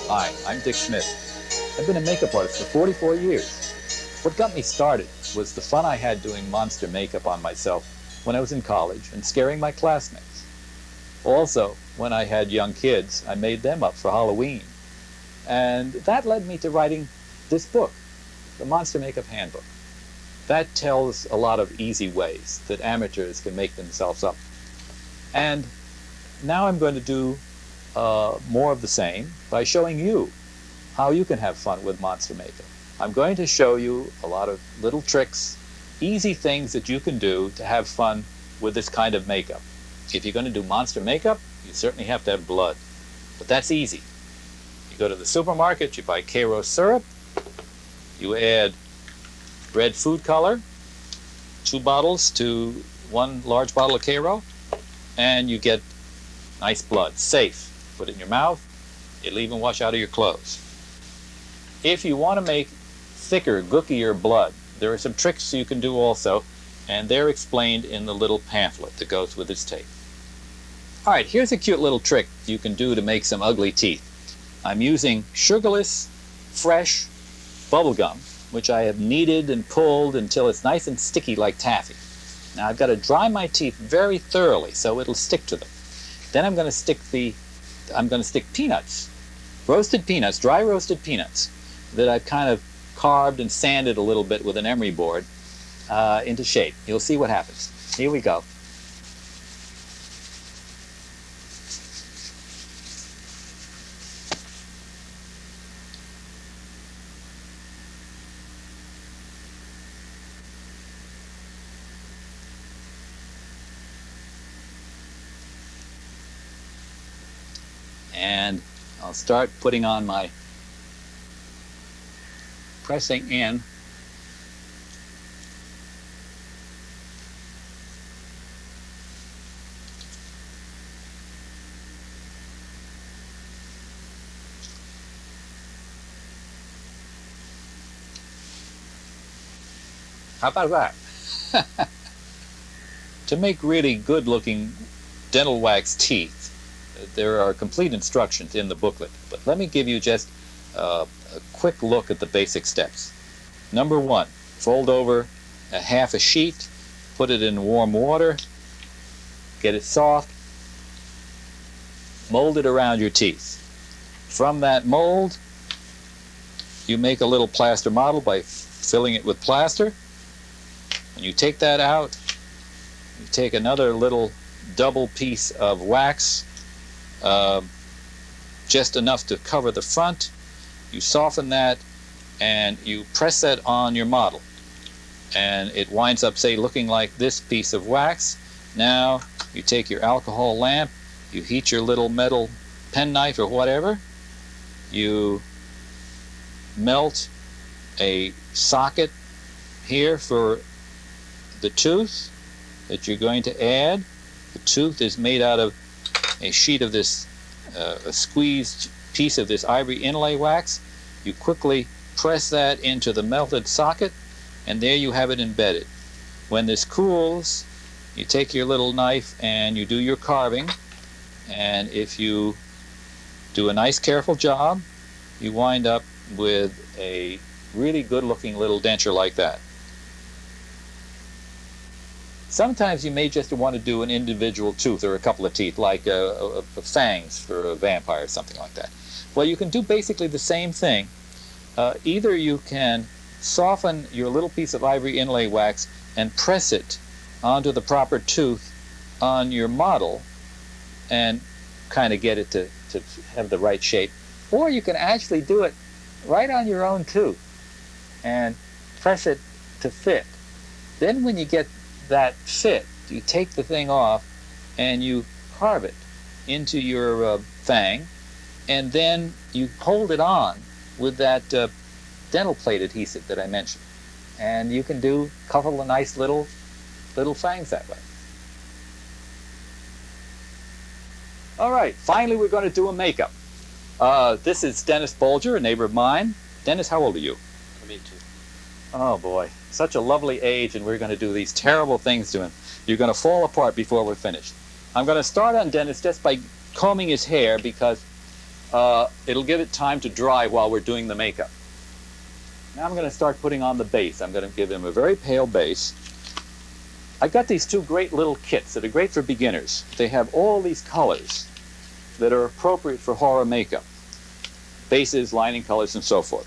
Hi, I'm Dick Smith. I've been a makeup artist for 44 years. What got me started was the fun I had doing monster makeup on myself when I was in college and scaring my classmates. Also, when I had young kids, I made them up for Halloween. And that led me to writing this book, the Monster Makeup Handbook. That tells a lot of easy ways that amateurs can make themselves up. And now I'm going to do more of the same by showing you how you can have fun with monster makeup. I'm going to show you a lot of little tricks, easy things that you can do to have fun with this kind of makeup. If you're going to do monster makeup, you certainly have to have blood, but that's easy. You go to the supermarket, you buy Karo syrup, you add red food color, 2 bottles to 1 large bottle of Karo, and you get nice blood, safe. Put it in your mouth, it'll even wash out of your clothes. If you want to make thicker, gookier blood, there are some tricks you can do also, and they're explained in the little pamphlet that goes with this tape. Alright, here's a cute little trick you can do to make some ugly teeth. I'm using sugarless, fresh bubble gum, which I have kneaded and pulled until it's nice and sticky like taffy. Now I've got to dry my teeth very thoroughly so it'll stick to them. Then I'm going to stick peanuts, roasted peanuts, dry roasted peanuts that I've kind of carved and sanded a little bit with an emery board into shape. You'll see what happens. Here we go. And I'll start putting on my pressing in. How about that? To make really good-looking dental wax teeth, there are complete instructions in the booklet, but let me give you just a quick look at the basic steps. Number 1, fold over half a sheet, put it in warm water, get it soft, mold it around your teeth. From that mold, you make a little plaster model by filling it with plaster. When you take that out, you take another little double piece of wax, just enough to cover the front. You soften that and you press that on your model, and it winds up, say, looking like this piece of wax. Now you take your alcohol lamp, you heat your little metal penknife or whatever, you melt a socket here for the tooth that you're going to add. The tooth is made out of a sheet of this, a squeezed piece of this ivory inlay wax. You quickly press that into the melted socket, and there you have it embedded. When this cools, you take your little knife and you do your carving, and if you do a nice careful job, you wind up with a really good looking little denture like that. Sometimes you may just want to do an individual tooth or a couple of teeth, like fangs for a vampire or something like that. Well, you can do basically the same thing. Either you can soften your little piece of ivory inlay wax and press it onto the proper tooth on your model and kind of get it to have the right shape. Or you can actually do it right on your own tooth and press it to fit. Then when you get that fit, you take the thing off and you carve it into your fang, and then you hold it on with that dental plate adhesive that I mentioned, and you can do a couple of nice little fangs that way. All right, finally we're going to do a makeup. This is Dennis Bolger, a neighbor of mine. Dennis, how old are you? I'm 18. Oh boy, such a lovely age, and we're going to do these terrible things to him. You're going to fall apart before we're finished. I'm going to start on Dennis just by combing his hair, because it'll give it time to dry while we're doing the makeup. Now I'm going to start putting on the base. I'm going to give him a very pale base. I got these two great little kits that are great for beginners. They have all these colors that are appropriate for horror makeup. Bases, lining colors, and so forth.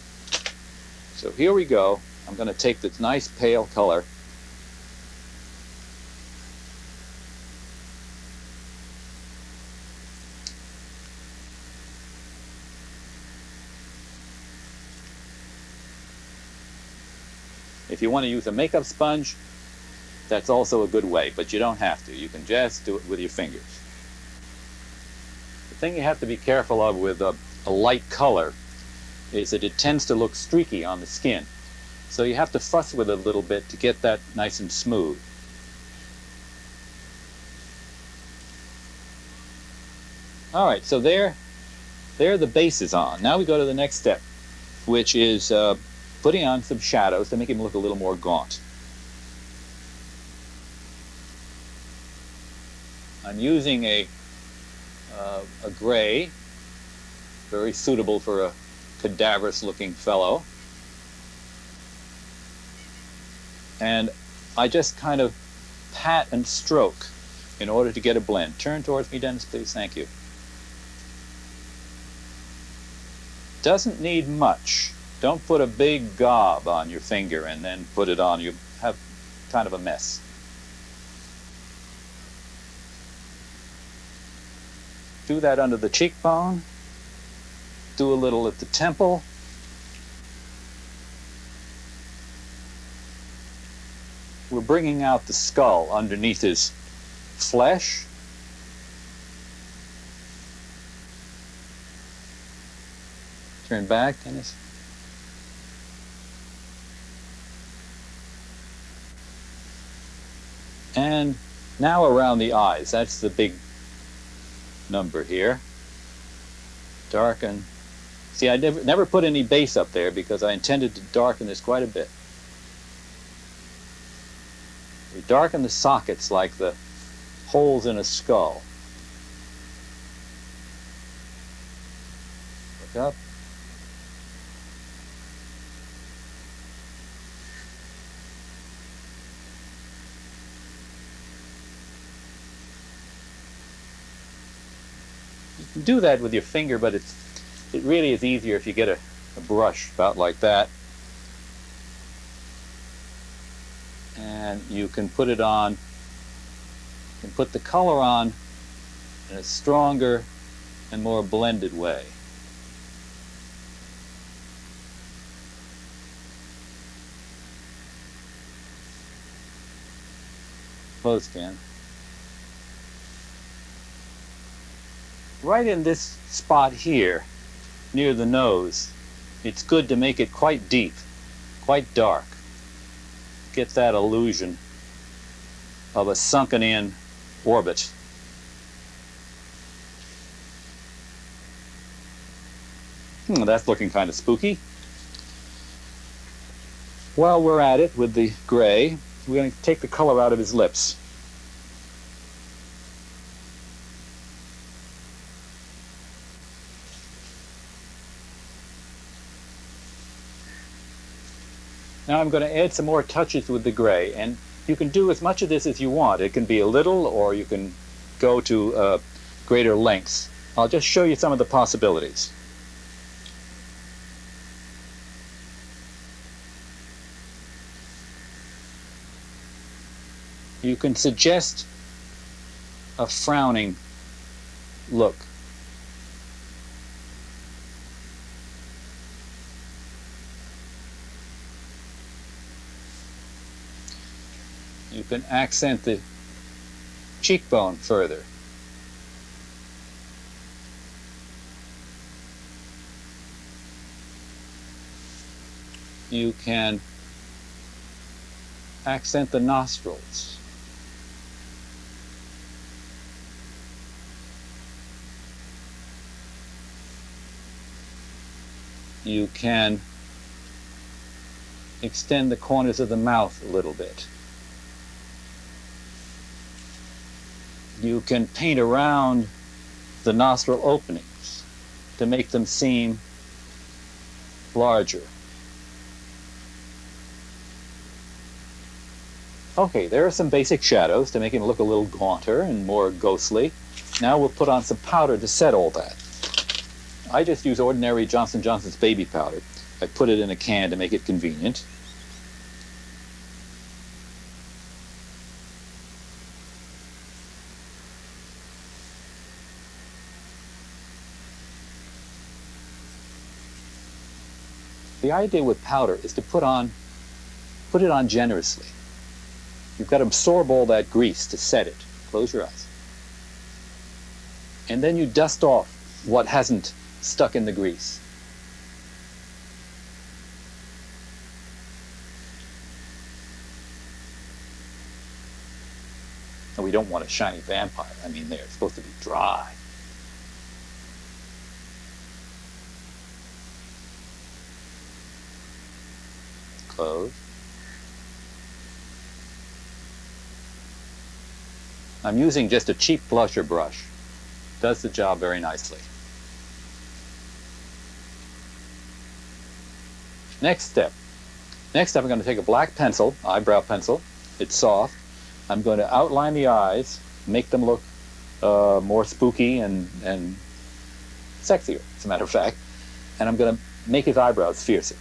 So here we go. I'm going to take this nice pale color. If you want to use a makeup sponge, that's also a good way, but you don't have to. You can just do it with your fingers. The thing you have to be careful of with a light color is that it tends to look streaky on the skin. So you have to fuss with it a little bit to get that nice and smooth. All right, so there the base is on. Now we go to the next step, which is putting on some shadows to make him look a little more gaunt. I'm using a gray, very suitable for a cadaverous-looking fellow. And I just kind of pat and stroke in order to get a blend. Turn towards me, Dennis, please. Thank you. Doesn't need much. Don't put a big gob on your finger and then put it on. You have kind of a mess. Do that under the cheekbone. Do a little at the temple. We're bringing out the skull underneath his flesh. Turn back, Dennis. And now around the eyes. That's the big number here. Darken. See, I never put any base up there because I intended to darken this quite a bit. We darken the sockets like the holes in a skull. Look up. You can do that with your finger, but it really is easier if you get a brush about like that. And you can put it on, you can put the color on in a stronger and more blended way. Close again. Right in this spot here, near the nose, it's good to make it quite deep, quite dark. Get that illusion of a sunken in orbit. That's looking kind of spooky. While we're at it with the gray, we're going to take the color out of his lips. Now I'm going to add some more touches with the gray, and you can do as much of this as you want. It can be a little, or you can go to greater lengths. I'll just show you some of the possibilities. You can suggest a frowning look. You can accent the cheekbone further. You can accent the nostrils. You can extend the corners of the mouth a little bit. You can paint around the nostril openings. to make them seem larger. Okay, there are some basic shadows to make him look a little gaunter and more ghostly. Now we'll put on some powder to set all that. I just use ordinary Johnson & Johnson's baby powder. I put it in a can to make it convenient. The idea with powder is to put it on generously. You've got to absorb all that grease to set it. Close your eyes. And then you dust off what hasn't stuck in the grease. And we don't want a shiny vampire. I mean, they're supposed to be dry. Close. I'm using just a cheap blusher brush. Does the job very nicely. Next step. I'm going to take a black pencil, eyebrow pencil. It's soft. I'm going to outline the eyes, make them look more spooky and sexier, as a matter of fact. And I'm going to make his eyebrows fiercer.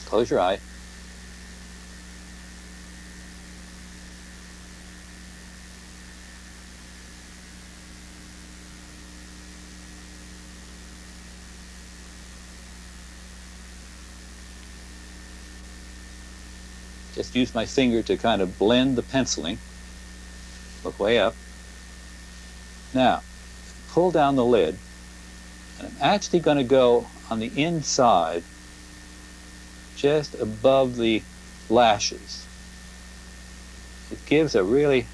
Close your eye. Just use my finger to kind of blend the penciling. Look way up. Now, pull down the lid, and I'm actually going to go on the inside, just above the lashes. It gives a really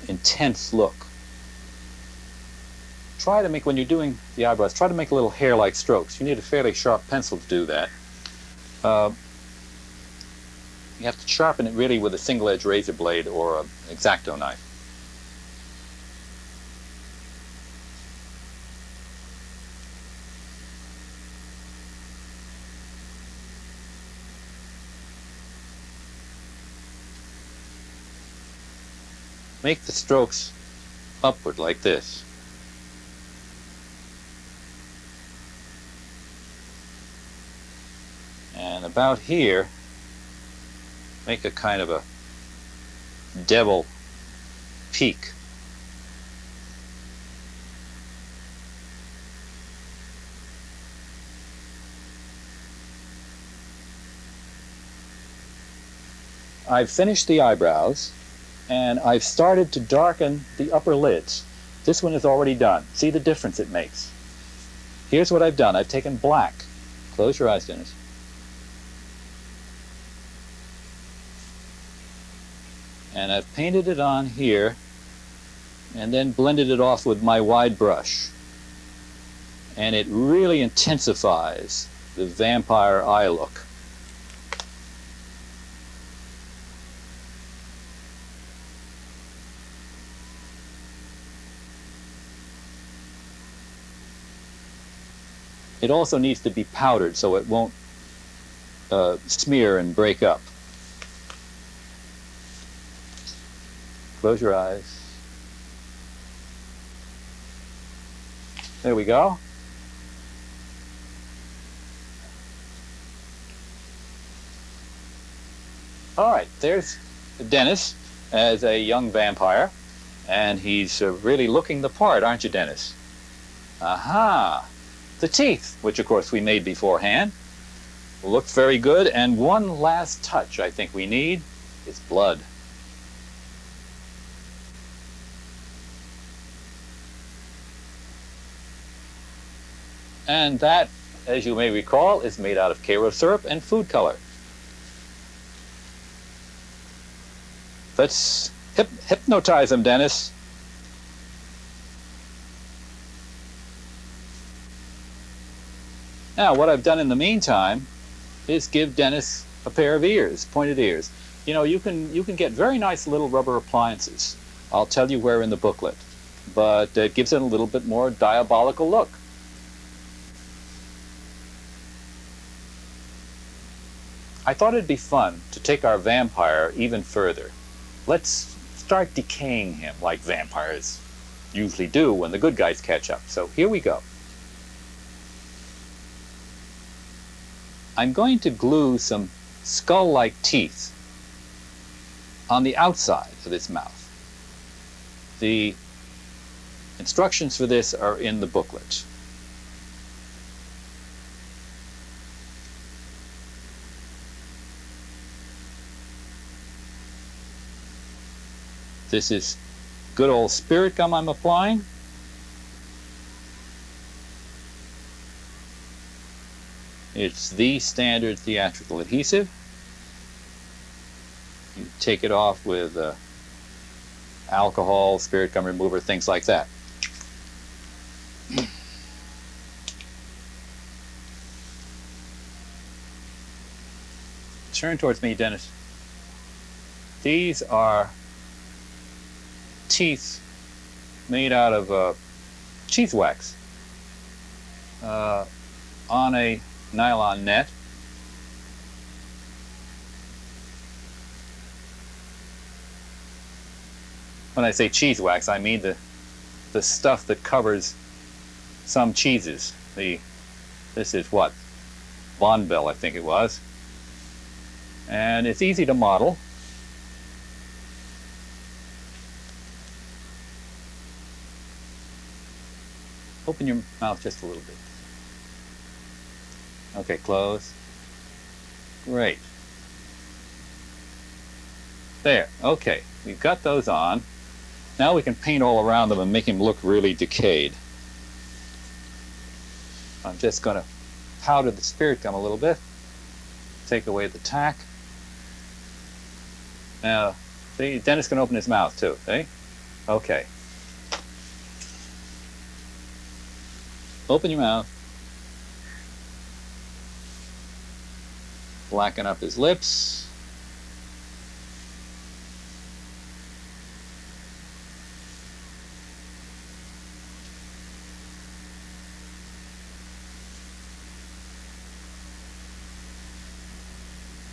intense look. Try to make, when you're doing the eyebrows, try to make a little hair-like strokes. You need a fairly sharp pencil to do that. You have to sharpen it really with a single-edged razor blade or an X-Acto knife. Make the strokes upward like this. And about here, make a kind of a devil peak. I've finished the eyebrows, and I've started to darken the upper lids. This one is already done. See the difference it makes. Here's what I've done. I've taken black. Close your eyes, Dennis. And I've painted it on here and then blended it off with my wide brush. And it really intensifies the vampire eye look. It also needs to be powdered so it won't smear and break up. Close your eyes. There we go. All right, there's Dennis as a young vampire, and he's really looking the part, aren't you, Dennis? Aha! The teeth, which of course we made beforehand, look very good, and one last touch I think we need is blood. And that, as you may recall, is made out of Karo syrup and food color. Let's hypnotize him, Dennis. Now, what I've done in the meantime is give Dennis a pair of ears, pointed ears. You know, you can get very nice little rubber appliances. I'll tell you where in the booklet. but it gives it a little bit more diabolical look. I thought it'd be fun to take our vampire even further. Let's start decaying him like vampires usually do when the good guys catch up. So here we go. I'm going to glue some skull-like teeth on the outside of his mouth. The instructions for this are in the booklet. This is good old spirit gum I'm applying. It's the standard theatrical adhesive. You take it off with alcohol, spirit gum remover, things like that. Turn towards me, Dennis. These are teeth made out of cheese wax on a nylon net. When I say cheese wax, I mean the stuff that covers some cheeses. This is what? Bonbell, I think it was. And it's easy to model. Open your mouth just a little bit. Okay, close. Great. There, okay, we've got those on. Now we can paint all around them and make him look really decayed. I'm just going to powder the spirit gum a little bit. Take away the tack. Now, see, Dennis can open his mouth too, see? Okay. Open your mouth. Blacken up his lips.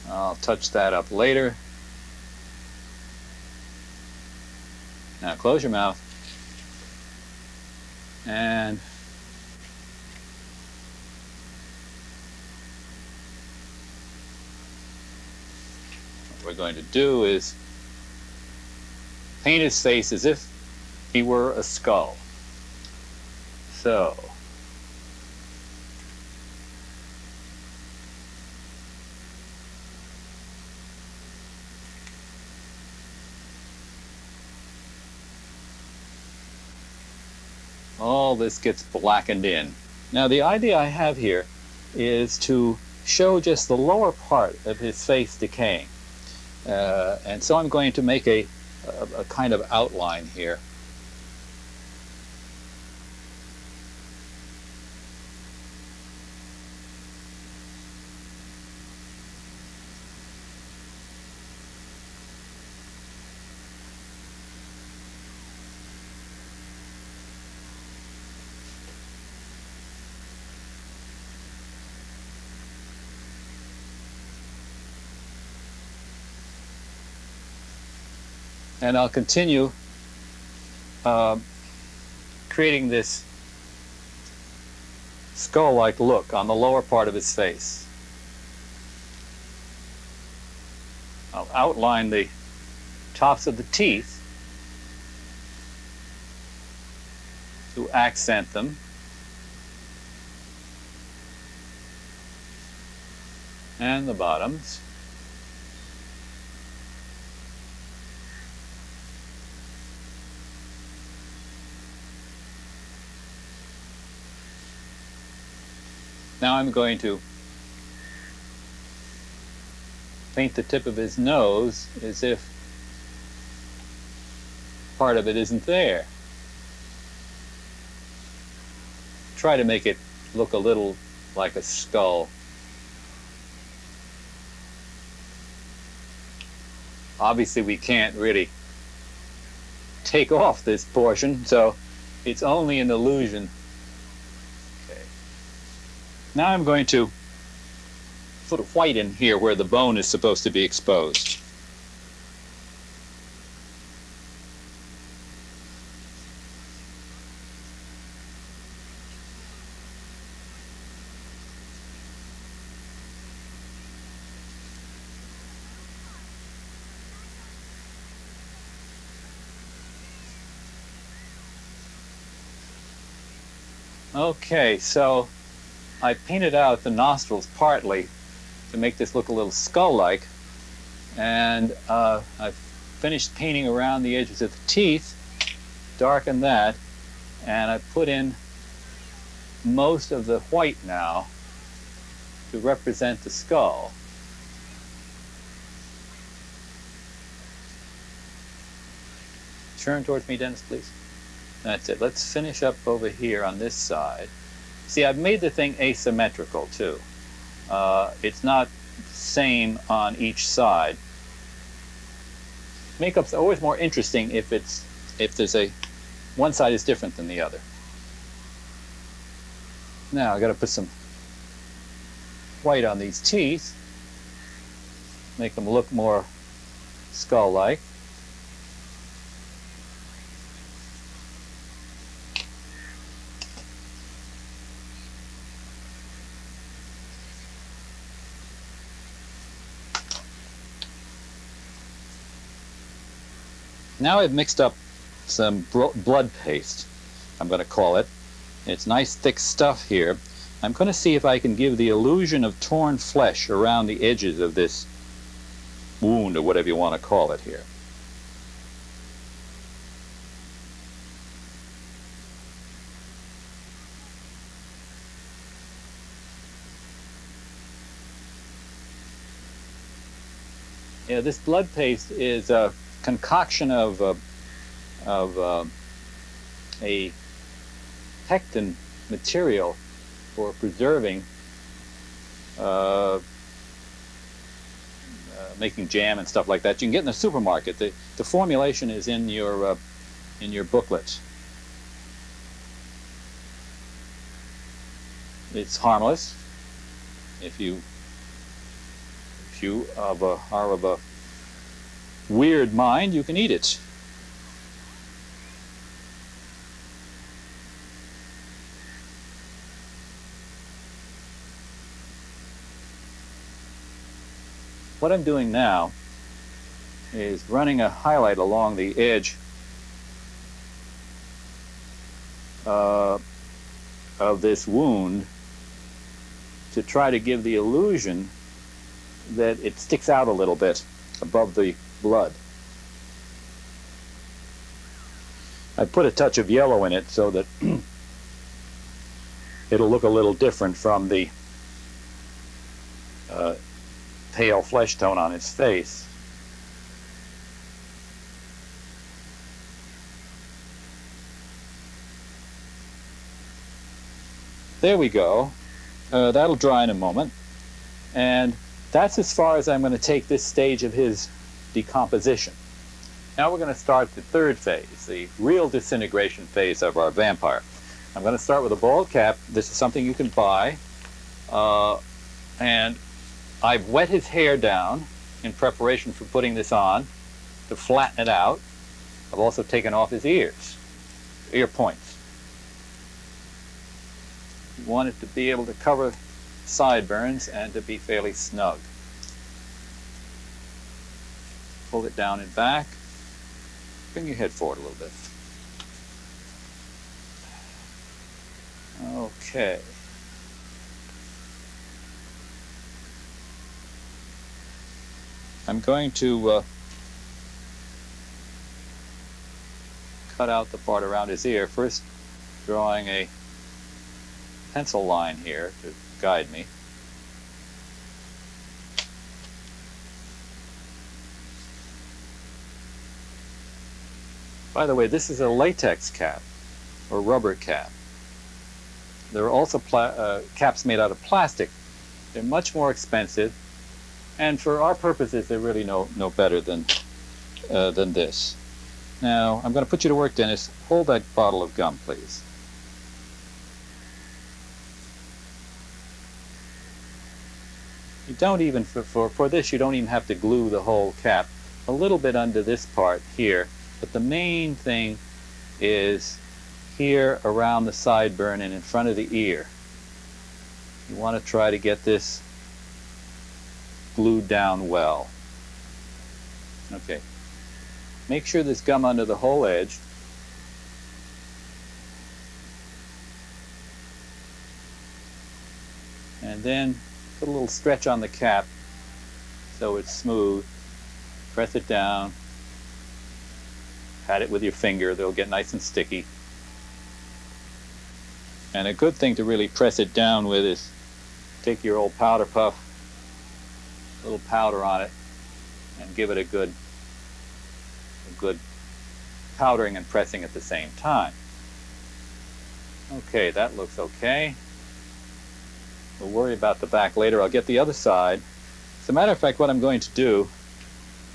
I'll touch that up later. Now close your mouth. And what we're going to do is paint his face as if he were a skull. So, all this gets blackened in. Now the idea I have here is to show just the lower part of his face decaying. And so I'm going to make a kind of outline here. And I'll continue creating this skull-like look on the lower part of his face. I'll outline the tops of the teeth to accent them. And the bottoms. Now I'm going to paint the tip of his nose as if part of it isn't there. Try to make it look a little like a skull. Obviously we can't really take off this portion, so it's only an illusion. Okay. Now I'm going to put white in here where the bone is supposed to be exposed. Okay, so I painted out the nostrils partly to make this look a little skull-like, and I've finished painting around the edges of the teeth, darkened that, and I put in most of the white now to represent the skull. Turn towards me, Dennis, please. That's it. Let's finish up over here on this side. See, I've made the thing asymmetrical too. It's not the same on each side. Makeup's always more interesting if there's one side is different than the other. Now I got to put some white on these teeth, make them look more skull-like. Now I've mixed up some blood paste, I'm going to call it. It's nice thick stuff here. I'm going to see if I can give the illusion of torn flesh around the edges of this wound, or whatever you want to call it here. Yeah, this blood paste is a concoction of a pectin material for preserving, making jam and stuff like that. You can get in the supermarket. The formulation is in your booklet. It's harmless. If you are of a weird mind, you can eat it. What I'm doing now is running a highlight along the edge of this wound to try to give the illusion that it sticks out a little bit above the blood. I put a touch of yellow in it so that it'll look a little different from the pale flesh tone on his face. There we go. That'll dry in a moment. And that's as far as I'm going to take this stage of his decomposition. Now we're going to start the third phase, the real disintegration phase of our vampire. I'm going to start with a bald cap. This is something you can buy. And I've wet his hair down in preparation for putting this on to flatten it out. I've also taken off his ears, ear points. You want it to be able to cover sideburns and to be fairly snug. Pull it down and back. Bring your head forward a little bit. Okay. I'm going to cut out the part around his ear, first drawing a pencil line here to guide me. By the way, this is a latex cap or rubber cap. There are also caps made out of plastic. They're much more expensive, and for our purposes, they're really no better than this. Now, I'm going to put you to work, Dennis. Hold that bottle of gum, please. You don't even, for this, you don't even have to glue the whole cap. A little bit under this part here, but the main thing is here around the sideburn and in front of the ear. You want to try to get this glued down well. Okay. Make sure there's gum under the whole edge. And then put a little stretch on the cap so it's smooth. Press it down. Pat it with your finger. They'll get nice and sticky. And a good thing to really press it down with is take your old powder puff, a little powder on it, and give it a good powdering and pressing at the same time. Okay, that looks okay. We'll worry about the back later. I'll get the other side. As a matter of fact, what I'm going to do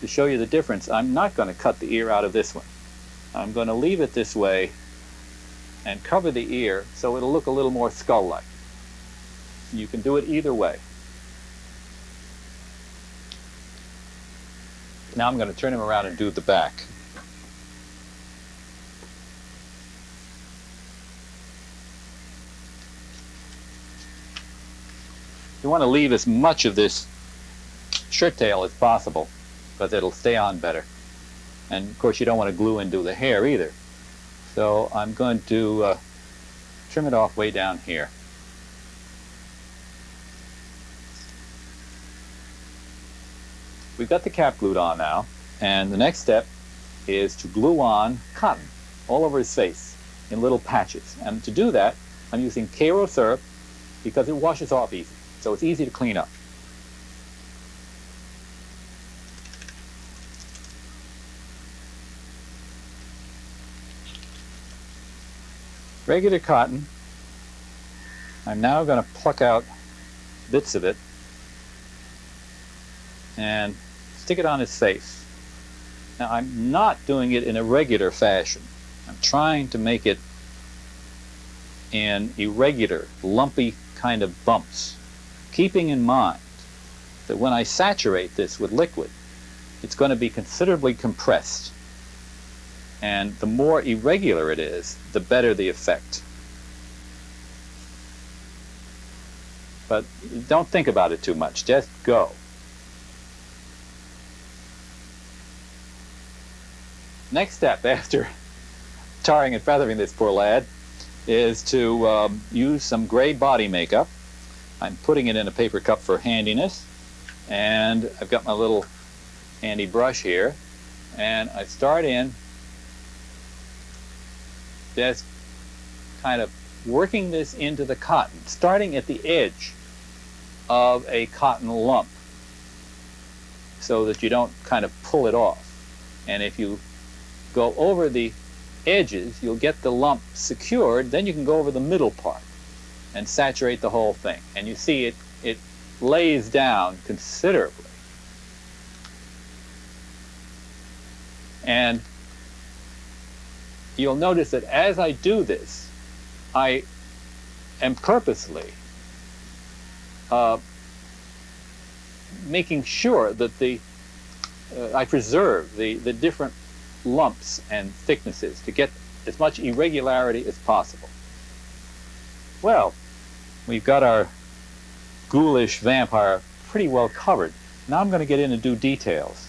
to show you the difference, I'm not going to cut the ear out of this one. I'm going to leave it this way and cover the ear so it'll look a little more skull-like. You can do it either way. Now I'm going to turn him around and do the back. You want to leave as much of this shirt tail as possible, but it'll stay on better. And of course you don't want to glue into the hair either. So I'm going to trim it off way down here. We've got the cap glued on now, and the next step is to glue on cotton all over his face in little patches. And to do that, I'm using Karo syrup because it washes off easy, so it's easy to clean up. Regular cotton. I'm now going to pluck out bits of it and stick it on his face. Now I'm not doing it in a regular fashion. I'm trying to make it in irregular, lumpy kind of bumps, keeping in mind that when I saturate this with liquid, it's going to be considerably compressed. And the more irregular it is, the better the effect. But don't think about it too much, just go. Next step after tarring and feathering this poor lad is to use some gray body makeup. I'm putting it in a paper cup for handiness, and I've got my little handy brush here, and I start in just kind of working this into the cotton, starting at the edge of a cotton lump so that you don't kind of pull it off. And if you go over the edges, you'll get the lump secured, then you can go over the middle part and saturate the whole thing. And you see it lays down considerably. And you'll notice that as I do this, I am purposely making sure that I preserve the different lumps and thicknesses to get as much irregularity as possible. Well, we've got our ghoulish vampire pretty well covered. Now I'm going to get in and do details.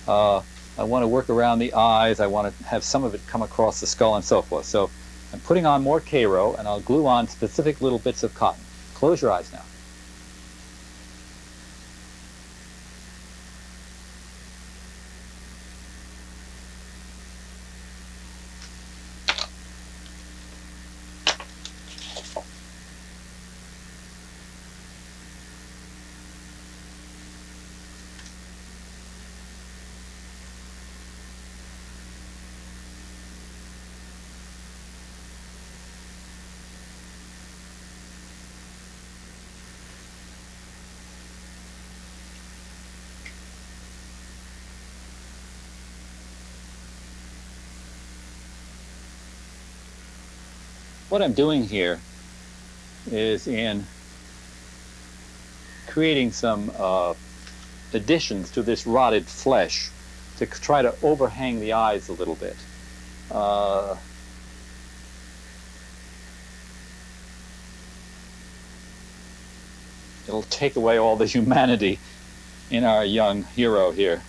I want to work around the eyes. I want to have some of it come across the skull and so forth. So I'm putting on more Karo, and I'll glue on specific little bits of cotton. Close your eyes now. what I'm doing here is in creating some additions to this rotted flesh to try to overhang the eyes a little bit. It'll take away all the humanity in our young hero here.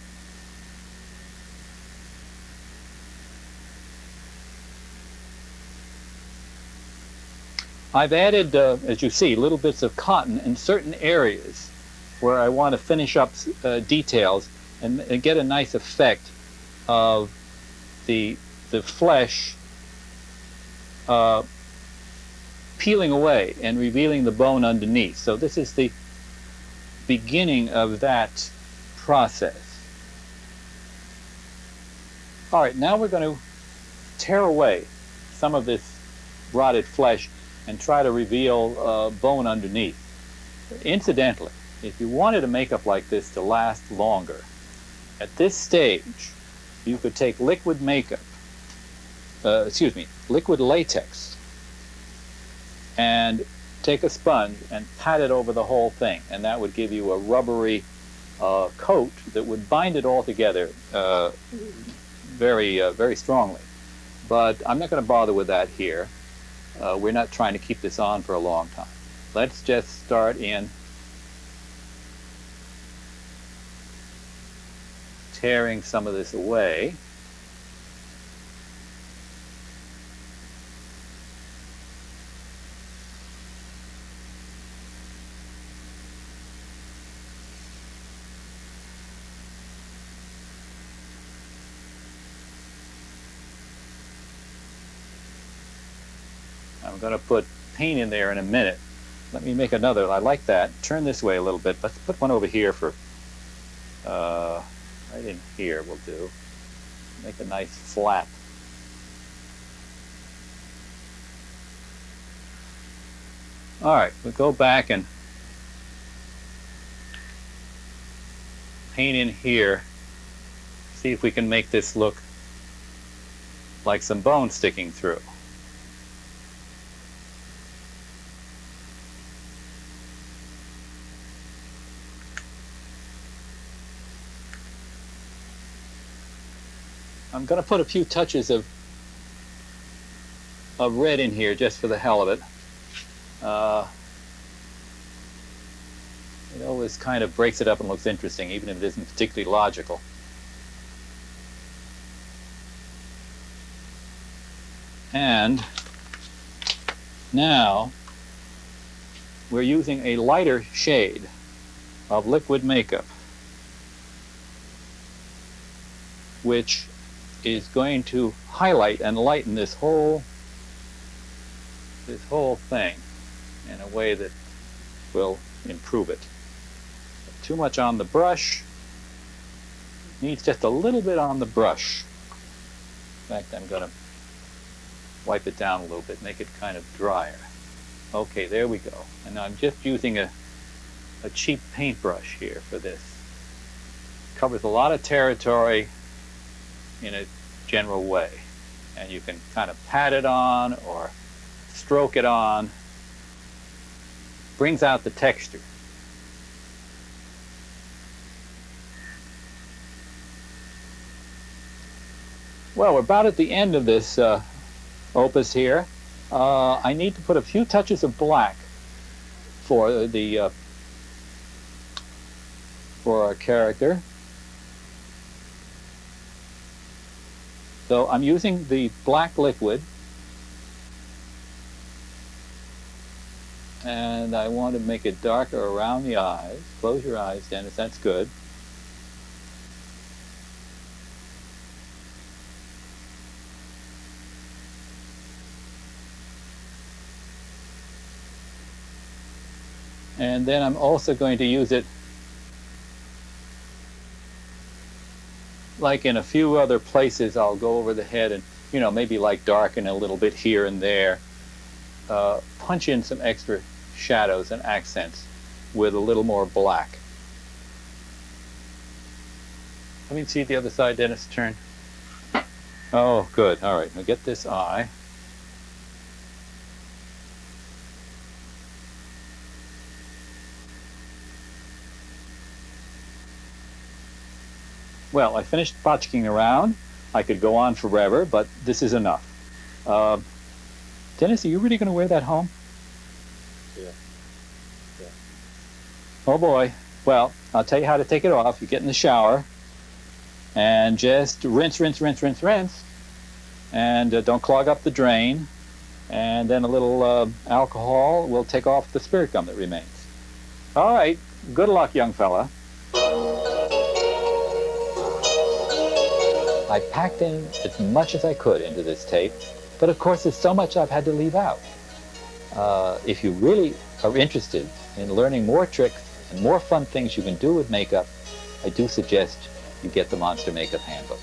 I've added, as you see, little bits of cotton in certain areas where I want to finish up details and get a nice effect of the flesh peeling away and revealing the bone underneath. So this is the beginning of that process. All right, now we're going to tear away some of this rotted flesh and try to reveal bone underneath. Incidentally, if you wanted a makeup like this to last longer, at this stage, you could take liquid makeup, liquid latex, and take a sponge and pat it over the whole thing, and that would give you a rubbery coat that would bind it all together very strongly. But I'm not going to bother with that here. We're not trying to keep this on for a long time. Let's just start in tearing some of this away. I'm going to put paint in there in a minute. Let me make another. I like that. Turn this way a little bit. Let's put one over here for, right in here will do. Make a nice flap. All right, we'll go back and paint in here. See if we can make this look like some bone sticking through. I'm going to put a few touches of red in here just for the hell of it. It always kind of breaks it up and looks interesting, even if it isn't particularly logical. And now we're using a lighter shade of liquid makeup, which is going to highlight and lighten this whole thing in a way that will improve it. Too much on the brush. Needs just a little bit on the brush. In fact, I'm going to wipe it down a little bit, make it kind of drier. Okay, there we go. And I'm just using a cheap paintbrush here for this. Covers a lot of territory in a general way, and you can kind of pat it on or stroke it on. Brings out the texture. Well, we're about at the end of this opus here. I need to put a few touches of black for the for our character. So I'm using the black liquid, and I want to make it darker around the eyes. Close your eyes, Dennis, that's good. And then I'm also going to use it like in a few other places. I'll go over the head and, you know, maybe like darken a little bit here and there. Punch in some extra shadows and accents with a little more black. Let me see the other side, Dennis. Turn. Oh, good. All right. Now get this eye. Well, I finished botchking around. I could go on forever, but this is enough. Uh, Dennis, are you really going to wear that home? Yeah. Yeah. Oh boy. Well, I'll tell you how to take it off. You get in the shower and just rinse, rinse, rinse, rinse, rinse. And don't clog up the drain. And then a little alcohol will take off the spirit gum that remains. All right. Good luck, young fella. I packed in as much as I could into this tape, but of course there's so much I've had to leave out. If you really are interested in learning more tricks and more fun things you can do with makeup, I do suggest you get the Monster Makeup Handbook.